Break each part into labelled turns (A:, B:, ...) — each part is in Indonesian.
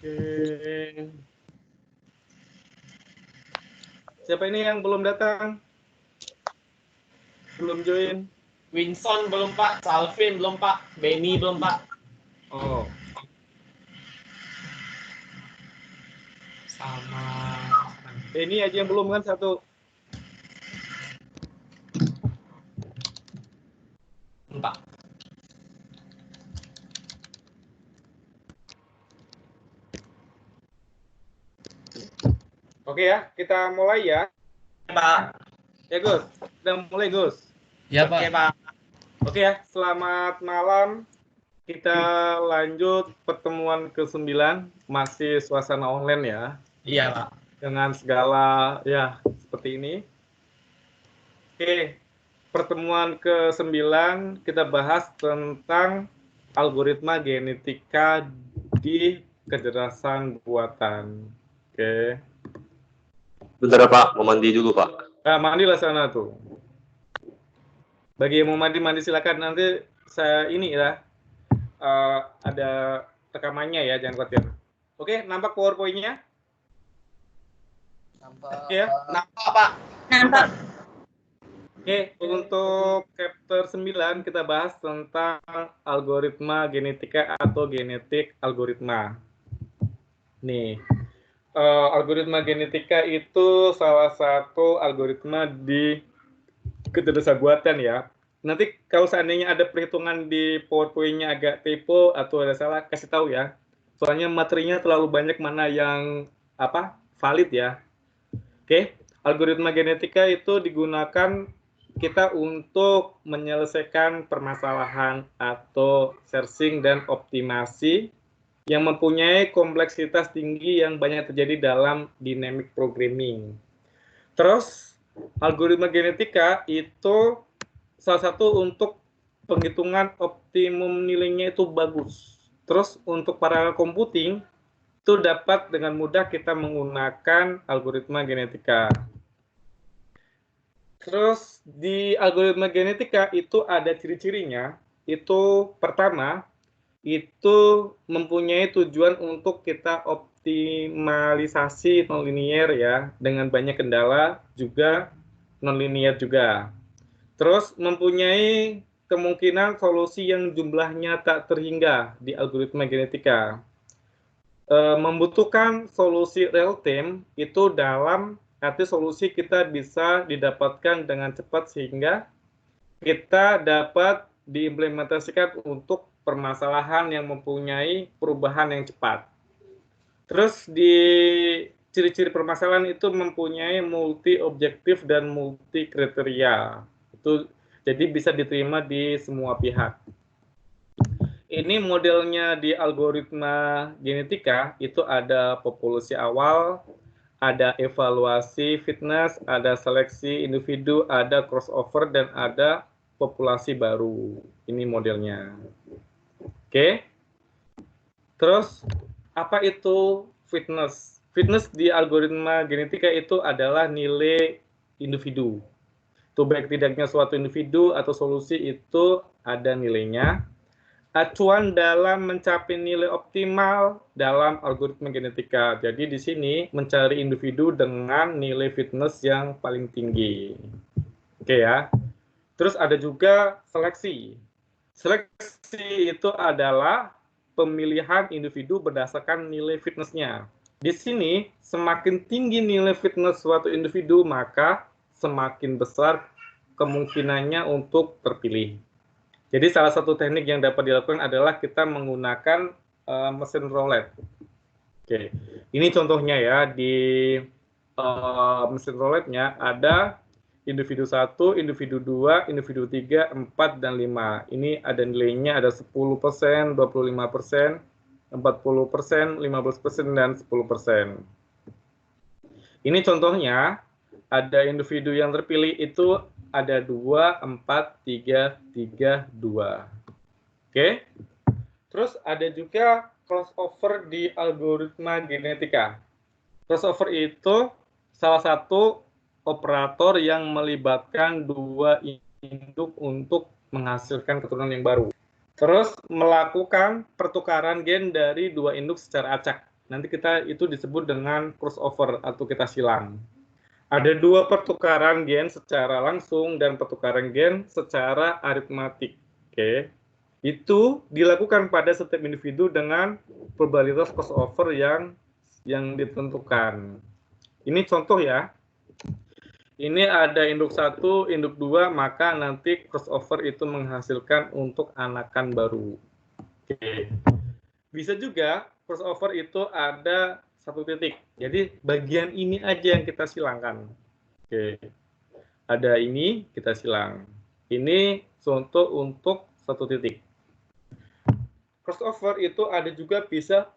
A: Oke. Siapa ini yang belum datang? Belum join?
B: Winson belum Pak, Salvin belum Pak, Benny belum Pak.
A: Oh.
B: Sama
A: Ini aja yang belum kan satu.
B: Pak.
A: Oke ya, kita mulai ya.
B: Pak.
A: Ya Gus, udah mulai Gus.
C: Ya
B: Oke
C: Pak.
B: Pak.
A: Oke ya, selamat malam. Kita lanjut pertemuan ke-9, masih suasana online ya.
B: Iya Pak.
A: Dengan segala ya seperti ini. Oke, pertemuan ke-9 kita bahas tentang algoritma genetika di kecerdasan buatan. Oke.
D: Bentar Pak, mau mandi dulu Pak.
A: Nah, mandilah sana tuh. Bagi yang mau mandi silakan, nanti saya ini ya ada rekamannya ya, jangan khawatir. Oke, nampak PowerPoint-nya?
C: Nampak.
A: Ya.
B: Nampak Pak.
E: Nampak.
A: Oke, untuk chapter 9 kita bahas tentang algoritma genetika atau genetik algoritma. Nih, algoritma genetika itu salah satu algoritma di kecerdasan buatan ya. Nanti kalau seandainya ada perhitungan di PowerPoint-nya agak typo atau ada salah, kasih tahu ya. Soalnya materinya terlalu banyak mana yang valid ya. Oke, algoritma genetika itu digunakan kita untuk menyelesaikan permasalahan atau searching dan optimasi yang mempunyai kompleksitas tinggi yang banyak terjadi dalam dynamic programming. Terus, algoritma genetika itu salah satu untuk penghitungan optimum nilainya itu bagus. Terus, untuk paralel computing, itu dapat dengan mudah kita menggunakan algoritma genetika. Terus, di algoritma genetika itu ada ciri-cirinya. Itu pertama, itu mempunyai tujuan untuk kita optimalisasi nonlinear ya, dengan banyak kendala juga nonlinear juga. Terus mempunyai kemungkinan solusi yang jumlahnya tak terhingga di algoritma genetika. Membutuhkan solusi real time itu dalam arti solusi kita bisa didapatkan dengan cepat sehingga kita dapat diimplementasikan untuk permasalahan yang mempunyai perubahan yang cepat. Terus di ciri-ciri permasalahan itu mempunyai multi objektif dan multi kriteria. Itu jadi bisa diterima di semua pihak. Ini modelnya di algoritma genetika itu ada populasi awal, ada evaluasi fitness, ada seleksi individu, ada crossover dan ada populasi baru. Ini modelnya. Oke. Terus apa itu fitness? Fitness di algoritma genetika itu adalah nilai individu. Itu baik tidaknya suatu individu atau solusi itu ada nilainya. Acuan dalam mencapai nilai optimal dalam algoritma genetika. Jadi di sini mencari individu dengan nilai fitness yang paling tinggi. Oke ya. Terus ada juga seleksi. Seleksi itu adalah pemilihan individu berdasarkan nilai fitnessnya. Di sini, semakin tinggi nilai fitness suatu individu, maka semakin besar kemungkinannya untuk terpilih. Jadi salah satu teknik yang dapat dilakukan adalah kita menggunakan mesin roulette. Oke, ini contohnya ya, di mesin roulette-nya ada individu 1, individu 2, individu 3, 4, dan 5. Ini ada nilainya, ada 10%, 25%, 40%, 15%, dan 10%. Ini contohnya, ada individu yang terpilih itu ada 2, 4, 3, 3, 2. Oke. Terus ada juga crossover di algoritma genetika. Crossover itu salah satu operator yang melibatkan dua induk untuk menghasilkan keturunan yang baru. Terus melakukan pertukaran gen dari dua induk secara acak. nanti kita itu disebut dengan crossover atau kita silang. Ada dua pertukaran gen secara langsung dan pertukaran gen secara aritmatik. Oke. Itu dilakukan pada setiap individu dengan probabilitas crossover yang ditentukan. Ini contoh ya. Ini ada induk 1, induk 2, maka nanti crossover itu menghasilkan untuk anakan baru. Oke. Bisa juga crossover itu ada satu titik. Jadi bagian ini aja yang kita silangkan. Oke. Ada ini kita silang. Ini contoh untuk satu titik. Crossover itu ada juga bisa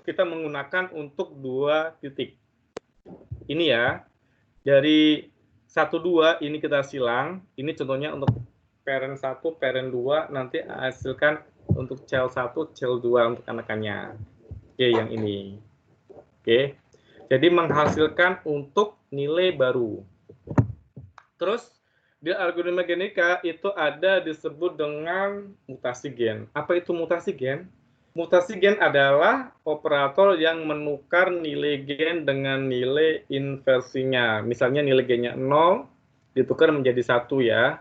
A: kita menggunakan untuk dua titik. Ini ya. Dari 1, 2 ini kita silang. Ini contohnya untuk parent 1, parent 2 nanti hasilkan untuk child 1, child 2 untuk anakannya. Oke, yang ini. Oke. Jadi menghasilkan untuk nilai baru. Terus di algoritma genetika itu ada disebut dengan mutasi gen. Apa itu mutasi gen? Mutasi gen adalah operator yang menukar nilai gen dengan nilai inversinya. Misalnya nilai gennya 0 ditukar menjadi 1 ya.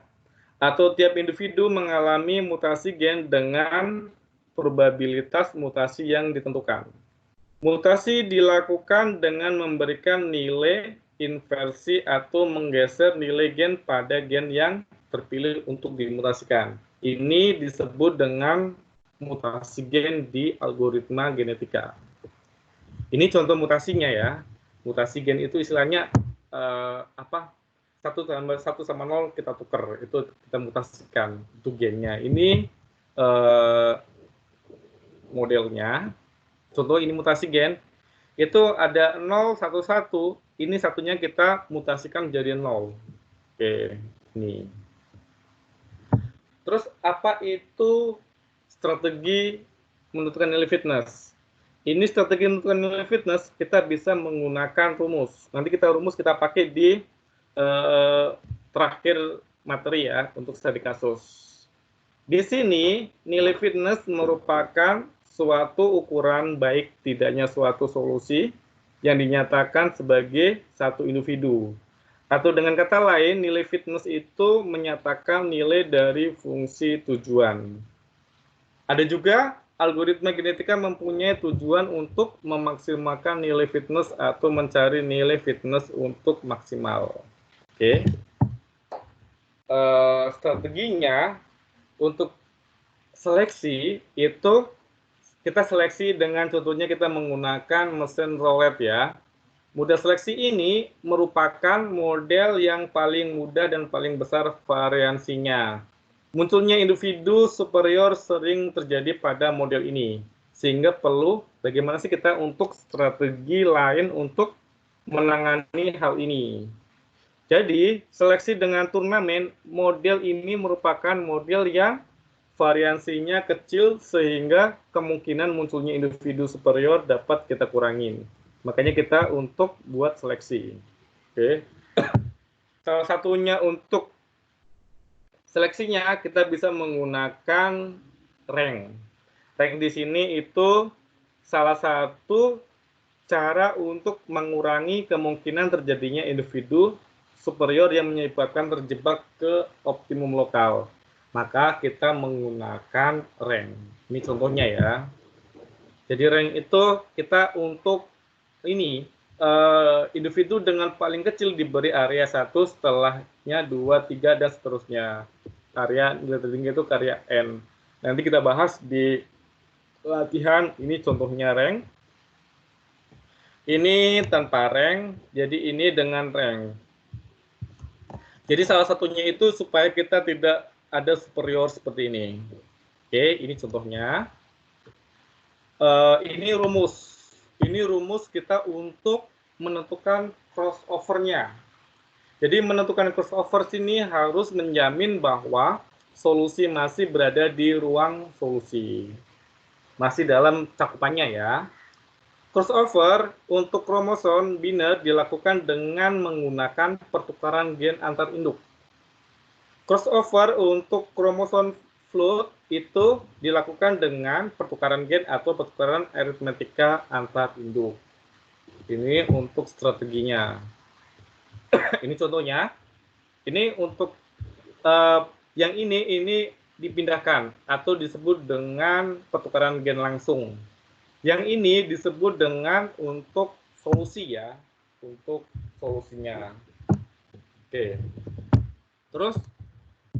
A: Atau tiap individu mengalami mutasi gen dengan probabilitas mutasi yang ditentukan. Mutasi dilakukan dengan memberikan nilai inversi atau menggeser nilai gen pada gen yang terpilih untuk dimutasikan. Ini disebut dengan mutasi gen di algoritma genetika. Ini contoh mutasinya ya. Mutasi gen itu istilahnya 1 sama 0 kita tukar, itu kita mutasikan itu gennya. Ini modelnya. Contoh ini mutasi gen, itu ada 0, 1, 1, ini satunya kita mutasikan menjadi 0. Oke, ini. Terus apa itu strategi menentukan nilai fitness? Ini strategi menentukan nilai fitness, kita bisa menggunakan rumus. Nanti rumus kita pakai di terakhir materi ya, untuk studi kasus. Di sini, nilai fitness merupakan suatu ukuran baik tidaknya suatu solusi yang dinyatakan sebagai satu individu. Atau dengan kata lain, nilai fitness itu menyatakan nilai dari fungsi tujuan. Ada juga algoritma genetika mempunyai tujuan untuk memaksimalkan nilai fitness atau mencari nilai fitness untuk maksimal. Oke. Strateginya untuk seleksi itu kita seleksi dengan contohnya kita menggunakan mesin roulette ya. Model seleksi ini merupakan model yang paling mudah dan paling besar variansinya. Munculnya individu superior sering terjadi pada model ini. Sehingga perlu bagaimana sih kita untuk strategi lain untuk menangani hal ini. Jadi, seleksi dengan turnamen, model ini merupakan model yang variansinya kecil sehingga kemungkinan munculnya individu superior dapat kita kurangin. Makanya kita untuk buat seleksi. Oke. Salah satunya untuk seleksinya kita bisa menggunakan rank. Rank di sini itu salah satu cara untuk mengurangi kemungkinan terjadinya individu superior yang menyebabkan terjebak ke optimum lokal. Maka kita menggunakan rank. Ini contohnya ya. Jadi rank itu kita untuk ini individu dengan paling kecil diberi area 1, setelahnya 2, 3 dan seterusnya. Area nilai tertinggi itu area N. Nanti kita bahas di latihan. Ini contohnya rank. Ini tanpa rank, jadi ini dengan rank. Jadi salah satunya itu supaya kita tidak ada superior seperti ini. Oke, ini contohnya. Ini rumus. Ini rumus kita untuk menentukan crossover-nya. Jadi menentukan crossover sini harus menjamin bahwa solusi masih berada di ruang solusi. Masih dalam cakupannya ya. Crossover untuk kromosom biner dilakukan dengan menggunakan pertukaran gen antar induk. Crossover untuk kromosom float itu dilakukan dengan pertukaran gen atau pertukaran aritmetika antar induk. Ini untuk strateginya. Ini contohnya. Ini untuk yang ini dipindahkan atau disebut dengan pertukaran gen langsung. Yang ini disebut dengan untuk solusi ya, untuk solusinya. Oke. Terus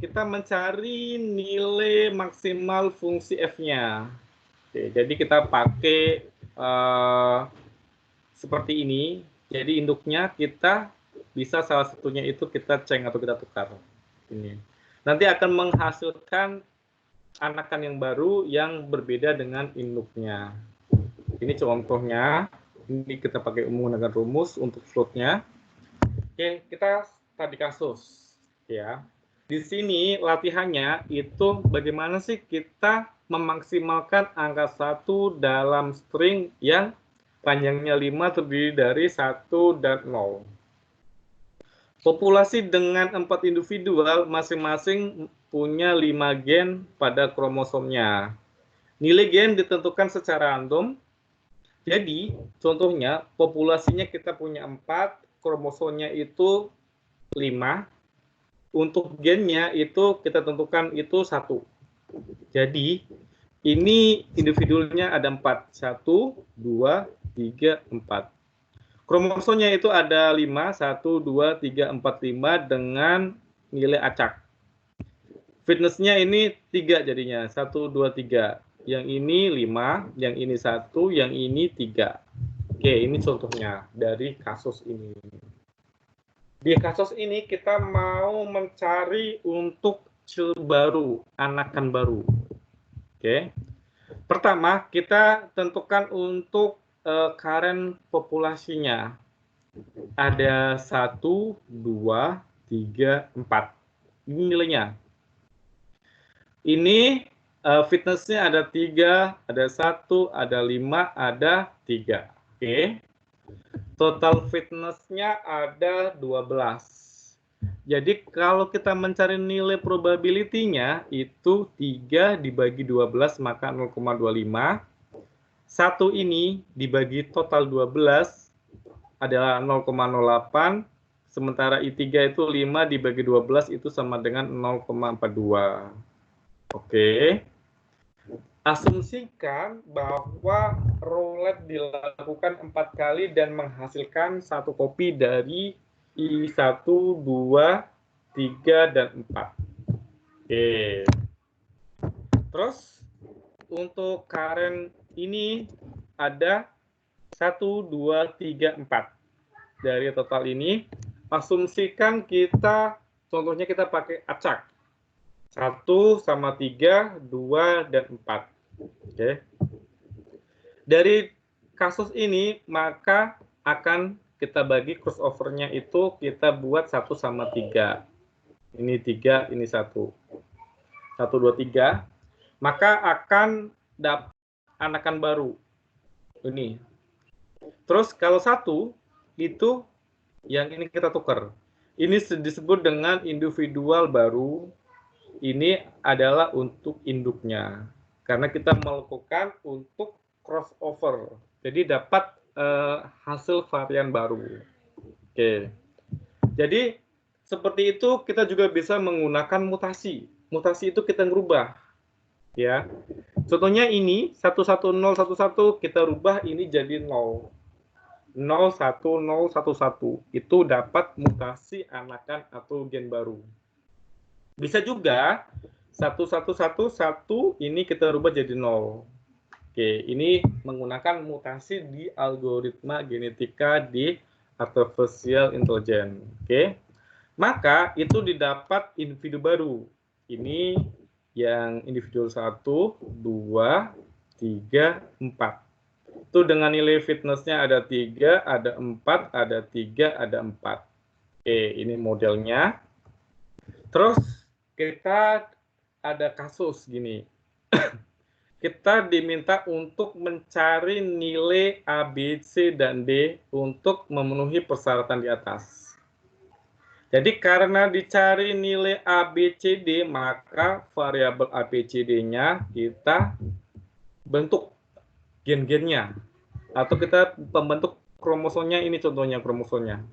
A: kita mencari nilai maksimal fungsi f-nya. Oke, jadi kita pakai seperti ini. Jadi induknya kita bisa salah satunya itu kita change atau kita tukar. Ini. Nanti akan menghasilkan anakan yang baru yang berbeda dengan induknya. Ini contohnya. Ini kita pakai menggunakan rumus untuk floatnya. Oke, kita tadi kasus. Ya. Di sini latihannya itu bagaimana sih kita memaksimalkan angka 1 dalam string yang panjangnya 5 terdiri dari 1 dan 0. Populasi dengan 4 individual masing-masing punya 5 gen pada kromosomnya. Nilai gen ditentukan secara random. Jadi, contohnya populasinya kita punya 4, kromosomnya itu 5. Untuk gennya itu kita tentukan itu 1. Jadi, ini individunya ada 4. 1, 2, 3, 4. Kromosomnya itu ada 5, 1, 2, 3, 4, 5 dengan nilai acak. Fitnessnya ini 3 jadinya, 1, 2, 3. Yang ini 5, yang ini 1, yang ini 3. Oke, ini contohnya dari kasus ini. Di kasus ini kita mau mencari untuk child baru, anakan baru. Oke. Pertama, kita tentukan untuk current populasinya. Ada 1, 2, 3, 4. Ini nilainya. Ini fitnessnya ada 3, ada 1, ada 5, ada 3. Oke. Total fitnessnya ada 12. Jadi kalau kita mencari nilai probability-nya itu 3 dibagi 12 maka 0,25. 1 ini dibagi total 12 adalah 0,08. Sementara I3 itu 5 dibagi 12 itu sama dengan 0,42. Oke. Asumsikan bahwa roulette dilakukan 4 kali dan menghasilkan 1 kopi dari I1, 2, 3, dan 4. Oke. Terus untuk current ini ada 1, 2, 3, 4. Dari total ini, asumsikan kita, contohnya kita pakai acak. 1 sama 3, 2, dan 4. Oke. Dari kasus ini, maka akan kita bagi crossover-nya itu kita buat 1 sama 3. Ini 3, ini 1. 1, 2, 3. Maka akan dapat anakan baru. Ini. Terus kalau 1, itu yang ini kita tukar. Ini disebut dengan individual baru. Ini adalah untuk induknya. Karena kita melakukan untuk crossover. Jadi dapat hasil varian baru. Oke. Jadi seperti itu kita juga bisa menggunakan mutasi. Mutasi itu kita ngerubah. Ya. Contohnya ini 11011 kita rubah ini jadi 0. 01011 itu dapat mutasi anakan atau gen baru. Bisa juga 1111 ini kita rubah jadi 0. Oke, ini menggunakan mutasi di algoritma genetika di artificial intelligence. Oke. Maka itu didapat individu baru. Ini yang individu 1, 2, 3, 4. Itu dengan nilai fitnessnya ada 3, ada 4, ada 3, ada 4. Oke, ini modelnya. Terus kita ada kasus gini. Kita diminta untuk mencari nilai A, B, C, dan D untuk memenuhi persyaratan di atas. Jadi karena dicari nilai ABCD, maka variabel ABCD-nya kita bentuk gen-gennya. Atau kita pembentuk kromosomnya, ini contohnya kromosomnya.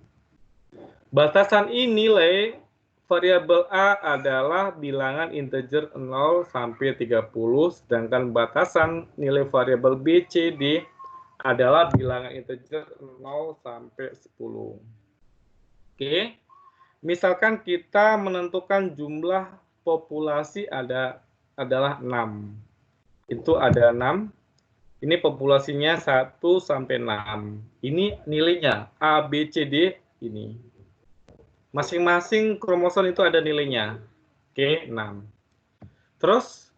A: Batasan nilai variabel A adalah bilangan integer 0 sampai 30, sedangkan batasan nilai variabel B, C, D adalah bilangan integer 0 sampai 10. Oke. Misalkan kita menentukan jumlah populasi adalah 6. Itu ada 6. Ini populasinya 1 sampai 6. Ini nilainya A, B, C, D ini. Masing-masing kromosom itu ada nilainya. Oke, 6. Terus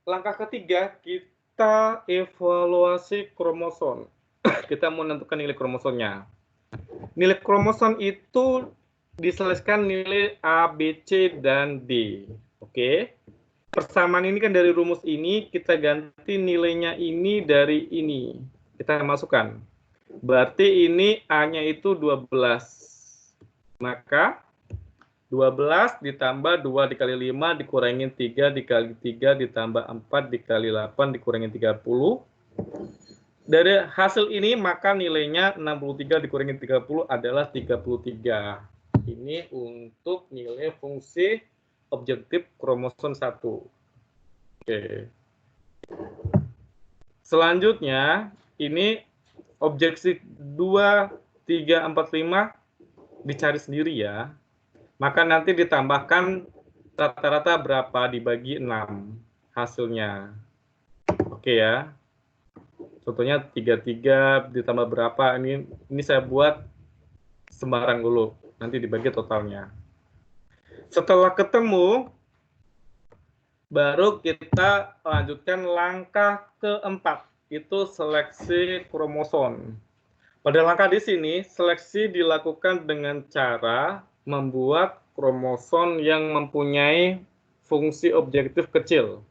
A: langkah ketiga, kita evaluasi kromosom. Kita menentukan nilai kromosomnya. Nilai kromosom itu diselesaikan nilai A, B, C, dan D. Oke. Persamaan ini kan dari rumus ini, kita ganti nilainya ini dari ini. Kita masukkan. Berarti ini A-nya itu 12. Maka 12 ditambah 2 dikali 5 dikurangin 3 dikali 3 ditambah 4 dikali 8 dikurangin 30. Dari hasil ini maka nilainya 63 dikurangin 30 adalah 33. Ini untuk nilai fungsi objektif kromosom 1. Oke. Selanjutnya, ini objektif 2, 3, 4, 5 dicari sendiri ya. Maka nanti ditambahkan rata-rata berapa dibagi 6 hasilnya. Oke ya. Contohnya 33 ditambah berapa, ini saya buat sembarang dulu. Nanti dibagi totalnya. Setelah ketemu, baru kita lanjutkan langkah keempat, itu seleksi kromosom. Pada langkah di sini, seleksi dilakukan dengan cara membuat kromosom yang mempunyai fungsi objektif kecil,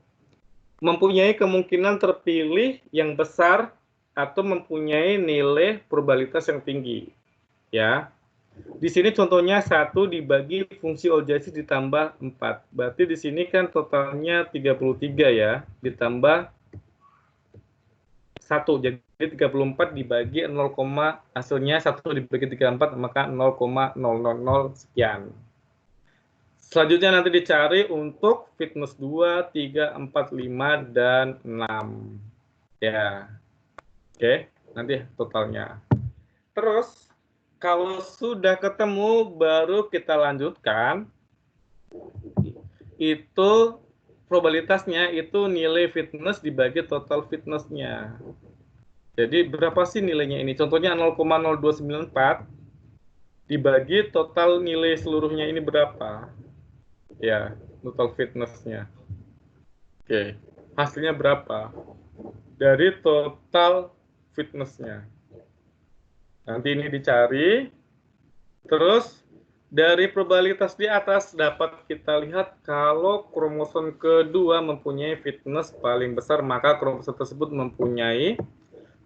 A: mempunyai kemungkinan terpilih yang besar, atau mempunyai nilai probabilitas yang tinggi. Ya. Di sini contohnya 1 dibagi fungsi objektif ditambah 4. Berarti di sini kan totalnya 33 ya, ditambah 1. Jadi 34 dibagi 0, hasilnya 1 dibagi 34, maka 0,000 sekian. Selanjutnya nanti dicari untuk fitness 2, 3, 4, 5, dan 6. Ya. Oke, nanti totalnya. Terus kalau sudah ketemu, baru kita lanjutkan. Itu probabilitasnya itu nilai fitness dibagi total fitnessnya. Jadi berapa sih nilainya ini? Contohnya 0,0294 dibagi total nilai seluruhnya ini berapa? Ya, total fitnessnya. Oke, hasilnya berapa? Dari total fitnessnya. Nanti ini dicari, terus dari probabilitas di atas dapat kita lihat kalau kromosom kedua mempunyai fitness paling besar, maka kromosom tersebut mempunyai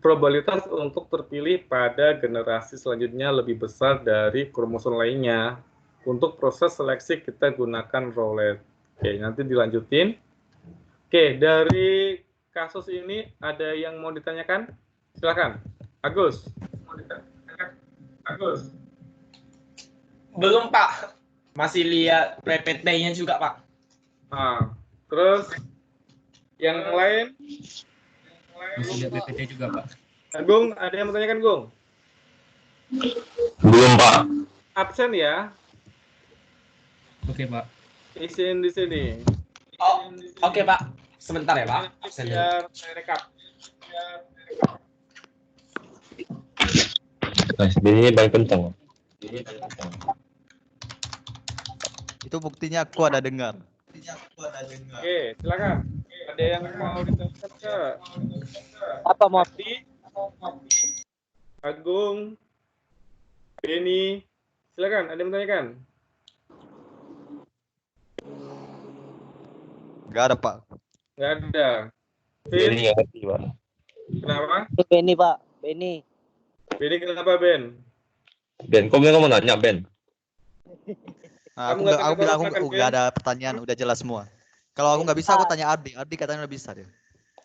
A: probabilitas untuk terpilih pada generasi selanjutnya lebih besar dari kromosom lainnya. Untuk proses seleksi kita gunakan roulette. Oke, nanti dilanjutin. Oke, dari kasus ini ada yang mau ditanyakan? Silakan, Agus. Agus.
B: Belum, Pak. Masih lihat PPT-nya juga, Pak.
A: Nah, terus yang lain?
C: Masih lihat PPT juga, Pak.
A: Gung, ada yang mau tanyakan, Gung?
D: Belum, Pak.
A: Absen ya?
C: Oke, Pak.
A: Isin di sini.
B: Oh, oke, Pak. Sebentar ya, Pak. Absen dulu.
A: Biar rekap.
D: Ini paling penting.
E: Itu buktinya aku ada dengar.
A: Oke, silakan. Ada yang mau ditanyakan ke?
F: Apa mau?
A: Agung, Beni, silakan. Ada yang menanyakan?
E: Nggak ada, Pak.
A: Nggak ada.
D: Ini
A: Vin,
D: nggak ngerti, Pak.
A: kenapa?
F: Beni, Pak. Beni.
A: Beni kenapa, Ben?
D: Ben, kok kamu nanya, Ben?
E: Nah,
A: Kamu nggak
E: aku bilang
A: makan,
E: aku nggak ada pertanyaan, udah jelas semua. Kalau aku nggak bisa, aku tanya Ardi. Ardi katanya udah bisa dia.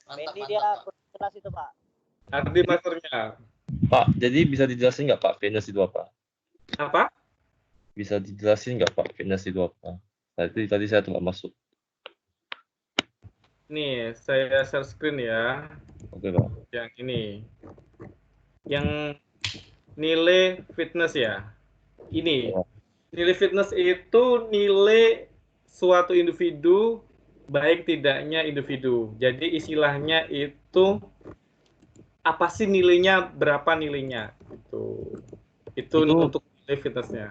F: Benny dia kelas itu Pak.
A: Ardi masternya.
D: Pak, jadi bisa dijelasin nggak Pak, fitness itu apa?
A: Apa?
D: Bisa dijelasin nggak Pak, fitness itu apa? Tadi saya tuh nggak masuk.
A: Nih, saya share screen ya.
D: Oke Pak.
A: Yang ini. Yang nilai fitness ya. Ini.
D: Ya.
A: Nilai fitness itu nilai suatu individu baik tidaknya individu. Jadi istilahnya itu apa sih nilainya, berapa nilainya gitu. Itu untuk nilai fitnessnya.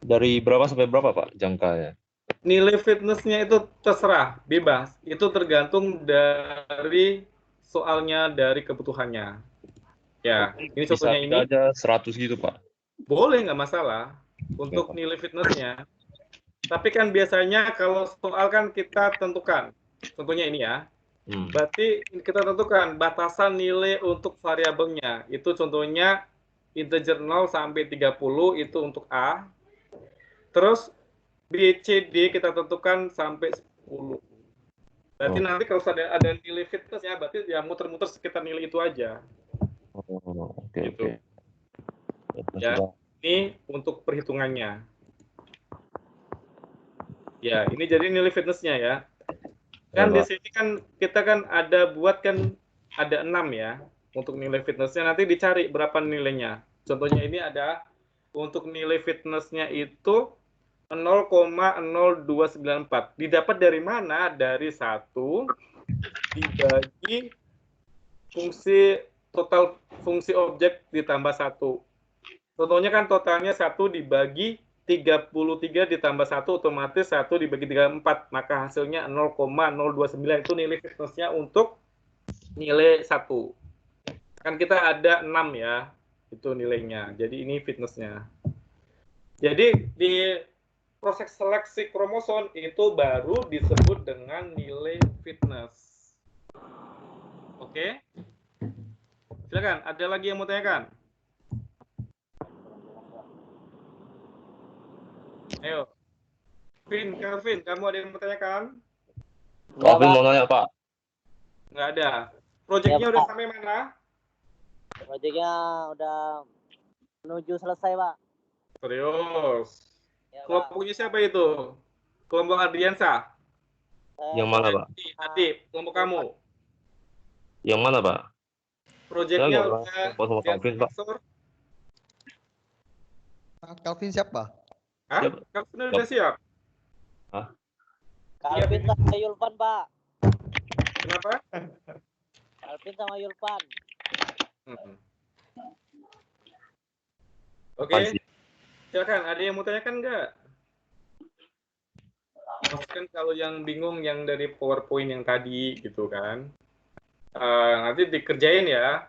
D: Dari berapa sampai berapa Pak jangkanya?
A: Nilai fitnessnya itu terserah, bebas. Itu tergantung dari soalnya, dari kebutuhannya. Ya, ini
D: Bisa
A: contohnya ini.
D: aja 100 gitu Pak.
A: Boleh, nggak masalah untuk nilai fitnessnya. Tapi kan biasanya kalau soal kan kita tentukan. Contohnya ini ya. Berarti kita tentukan batasan nilai untuk variabelnya. Itu contohnya integer 0 sampai 30 itu untuk A. Terus B, C, D kita tentukan sampai 10. Berarti nanti kalau ada nilai fitnessnya, berarti ya muter-muter sekitar nilai itu aja.
D: Oke.
A: Gitu. Ya, ini untuk perhitungannya. Ya, ini jadi nilai fitnessnya ya. Kan di sini kan kita kan ada buat kan ada 6 ya untuk nilai fitnessnya. Nanti dicari berapa nilainya. Contohnya ini ada untuk nilai fitnessnya itu 0,0294. Didapat dari mana? Dari 1 dibagi fungsi total fungsi objek ditambah 1. Contohnya kan totalnya 1 dibagi 33 ditambah 1 otomatis 1 dibagi 34. Maka hasilnya 0,029 itu nilai fitnessnya untuk nilai 1. Kan kita ada 6 ya. Itu nilainya. Jadi ini fitnessnya. Jadi di proses seleksi kromosom itu baru disebut dengan nilai fitness. Oke? Silakan, ada lagi yang mau tanyakan? Ayo. Kelvin, kamu ada yang mau tanyakan?
D: Calvin mau nanya Pak.
A: Nggak ada. Proyeknya udah sampai mana?
F: Proyeknya udah menuju selesai Pak.
A: Serius.
F: Ya,
A: Kelompoknya siapa itu? Kelompok Adriansa?
D: Yang mana Pak?
A: Adip, kelompok kamu.
D: Yang mana Pak?
A: Proyeknya udah
D: sama Calvin Pak.
E: Calvin siapa?
A: Hah? Calvin udah siap?
D: Hah?
F: Calvin sama Yulpan Pak.
A: Kenapa?
F: Calvin sama Yulpan.
A: Oke. Silakan, ada yang mau tanyakan nggak? Kan kalau yang bingung yang dari PowerPoint yang tadi gitu kan. Nanti dikerjain ya.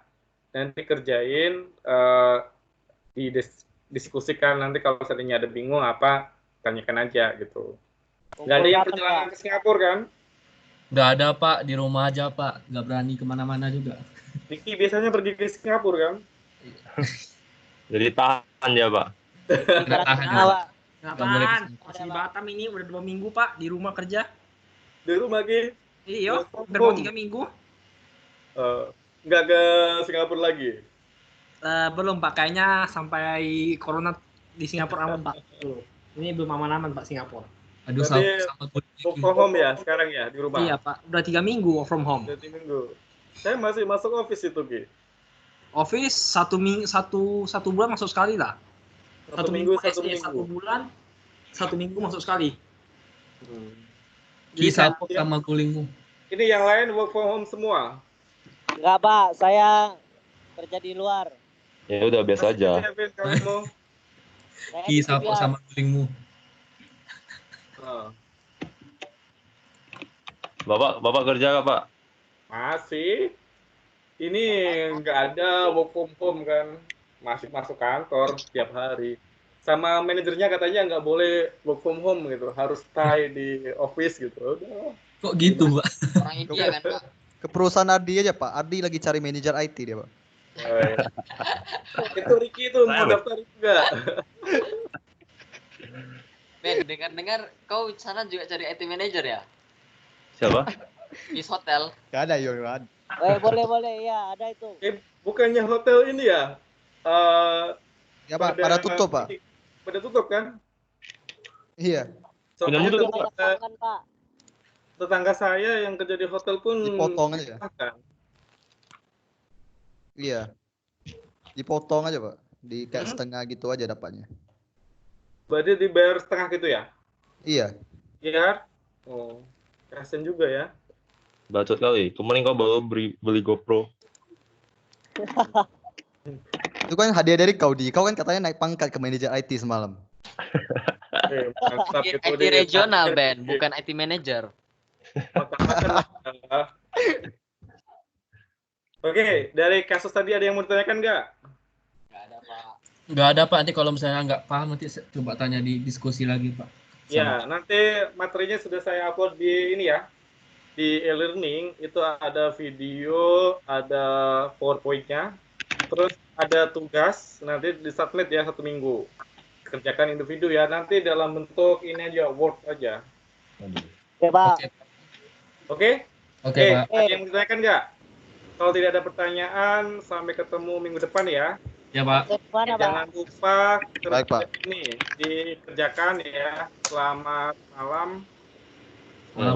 A: Nanti kerjain didiskusikan nanti kalau seandainya ada bingung apa tanyakan aja gitu. Nggak ada yang perjalanan ke Singapura kan?
C: Nggak ada Pak, di rumah aja Pak, nggak berani kemana-mana juga.
A: Diki biasanya pergi ke Singapura kan?
D: Jadi tahan ya Pak.
C: Nggak tahan.
G: Nggak tahan. Masih di Batam ini udah 2 minggu Pak, di rumah kerja.
A: Di rumah Ki?
G: Iya, berapa 3 minggu?
A: Nggak ke Singapura lagi?
G: Belum Pak, kayaknya sampai corona di Singapura aman Pak. Ini belum aman-aman Pak Singapura.
C: Aduh, sama
A: work from home ya sekarang ya di rumah?
G: Iya Pak, udah 3 minggu work from home.
A: Udah 3 minggu. Saya masih masuk office itu Ki.
G: Office satu bulan masuk sekali lah. Satu minggu. 1 bulan, 1 minggu masuk sekali.
C: Kisah sama gulingmu.
A: Ini yang lain work from home semua?
F: Enggak Pak, saya kerja di luar.
D: Ya udah biasa aja.
C: Kisah sama gulingmu.
D: Bapak kerja nggak Pak?
A: Masih. Ini nggak ada work from home kan. Masih masuk kantor setiap hari. Sama manajernya katanya nggak boleh work from home gitu. Harus stay di office gitu. Udah.
C: Kok gitu Pak?
B: Orang India kan Pak?
E: Ke perusahaan Ardi aja Pak. Ardi lagi cari manajer IT dia Pak.
A: Itu Ricky itu mau daftar juga.
H: Ben, dengar-dengar kau sana juga cari IT manager ya?
D: Siapa?
H: Di hotel.
E: Gak ada Yohan.
F: Boleh ya, ada itu.
A: Bukannya hotel ini ya?
E: Ya Pak, pada tutup Pak.
A: Pada tutup kan?
E: Iya.
D: Punya
A: Soalnya
D: tutup, Pak.
F: Kan, Pak.
A: tetangga saya yang kerja di hotel pun
E: Dipotong aja.
A: makan.
E: Iya. Dipotong aja Pak. Di kayak setengah gitu aja dapatnya.
A: Berarti dibayar setengah gitu ya?
E: Iya.
A: Iya. Oh, kasian juga ya.
D: Bacot kali. Kemarin kau baru beli GoPro.
E: Itu kan hadiah dari kau Kau kan katanya naik pangkat ke manajer IT semalam.
A: Mantap itu
H: IT
A: dia.
H: regional, Ben, bukan IT manager.
A: Oke, dari kasus tadi ada yang mau ditanyakan nggak?
H: Nggak ada, Pak.
C: Nggak ada Pak, nanti kalau misalnya nggak paham nanti coba tanya di diskusi lagi Pak.
A: Ya, nanti materinya sudah saya upload di ini ya, di e-learning. Itu ada video, ada PowerPoint-nya, terus ada tugas, nanti disubmit ya 1 minggu. Kerjakan individu ya, nanti dalam bentuk ini aja, Word aja.
F: Oke, Pak.
A: Oke?
C: Oke Pak.
A: Ada yang mau ditanyakan nggak? Kalau tidak ada pertanyaan, sampai ketemu minggu depan ya.
C: Ya Pak.
F: Mana, Pak?
A: Jangan lupa
E: Baik, Pak.
A: ini dikerjakan ya. Selamat malam.